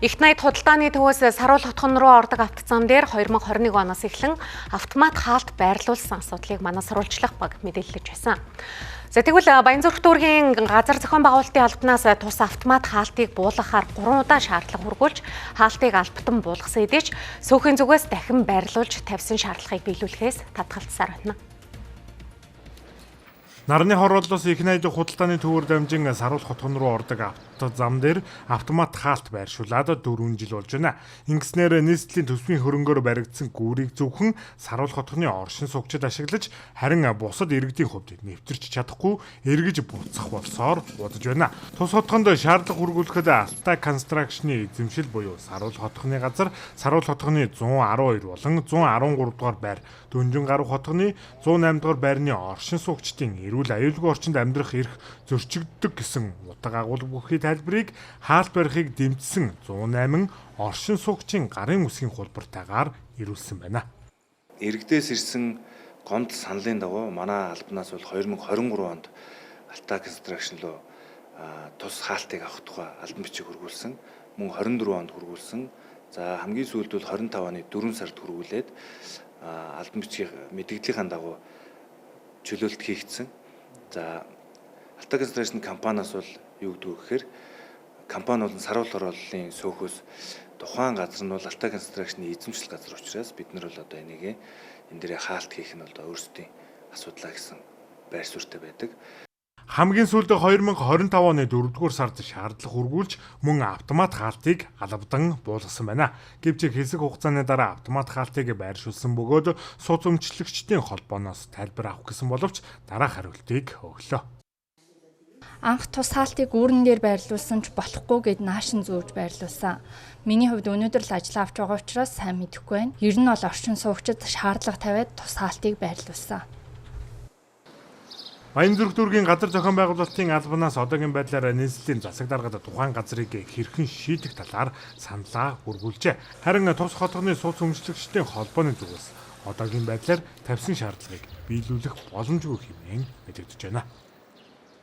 Ихт найд худалдааны төвөөс Саруул хотхон руу ордог автозам дээр 2021 оноос эхлэн автомат хаалт байрлуулсан асуудлыг манай сурвалжлах баг мэдээлж байсан. За тэгвэл Баянзүрх дүүргийн газар зохион байгуулалтын албанаас тус автомат хаалтыг буулгахаар 3 удаа шаардлага хүргүүлж хаалтыг албатан буулгасан хэдий ч сөөхийн зүгээс дахин байрлуулж тавьсан шаардлагыг биелүүлэхээс татгалцсаар байна. Нарны хорооллоос их найдах худалдааны төвөөр дамжин Саруул хотхон руу ордог автозам дээр автомат хаалт байршуулад 4 жил болж байна. Ингэснээр нийслэлийн төсвийн хөрөнгөөр баригдсан гүүрийг зөвхөн Саруул хотхны оршин суугчид ашиглаж, харин бусад иргэдийн хувьд нэвтэрч чадахгүй эргэж буцах болсоор бодож байна. Тус хотхонд шаардлага хүргүүлэхэд Alta Construction-ы эзэмшил буюу Саруул хотхны газар Саруул хотхны 112 болон 113 дугаар байр, Дөнжин гаруй хотхны 108 дугаар байрны оршин суугчдын эрүүл аюулгүй орчинд амьдрах эрх зөрчигддөг гэсэн утга агуулга бүхий тайлбарыг хаалт барихыг дэмжсэн 108 оршин суугчийн гарын үсгийн хулбартайгаар ирүүлсэн байна. Иргэдээс ирсэн гомдол саналын дагуу манай албанаас бол 2023 онд Alta Construction руу тус хаалтыг авах тухай албан бичиг хургуулсан. Мөн 24 онд хургуулсан. За хамгийн сүүлд бол 25 оны 4 сард хургуулээд албан бичгийн мэдээллийн дагуу чөлөөлт хийгдсэн. За Alta Construction компаниас бол юу гэдэг вэ гэхээр компани бол Саруул хорооллын сөөхөөс тухайн газар нь бол Alta Construction-ы эзэмшил газар учраас бид нар бол одоо энийг энэ дээрээ хаалт хийх нь бол өөрсдийн асуудлаа гэсэн байр суурьтай байдаг. Хамгийн сүүлд 2025 оны 4-р сард шаардлага хүргүүлж мөн автомат хаалтыг албадан буулгасан байна. Гэвч хэсэг хугацааны дараа автомат хаалтыг байршуулсан бөгөөд сууц өмчлөгчдийн холбооноос тайлбар авах гэсэн боловч дараах хариултыг өглөө. Анх тус хаалтыг үүрэн дээр байрлуулсан ч болохгүй гэд наашин зөөж байрлуулсан. Миний хувьд өнөөдөр л ажил авч байгаа учраас сайн мэдэхгүй байна. Ер нь бол орчин суугчид шаардлага тавиад тус хаалтыг байрлуулсан. Баянзүрх дүүргийн газар зохион байгуулалтын албанаас одоогийн байдлаар нийслэлийн засаг даргад тухайн газрыг хэрхэн шийдэх талаар саналаа хүргүүлжээ. Харин тус хотхны сууц өмчлөгчдийн холбооны зүгээс одоогийн байдлаар тавьсан шаардлагыг биелүүлэх боломжгүй хэмээн мэдэгдэж байна.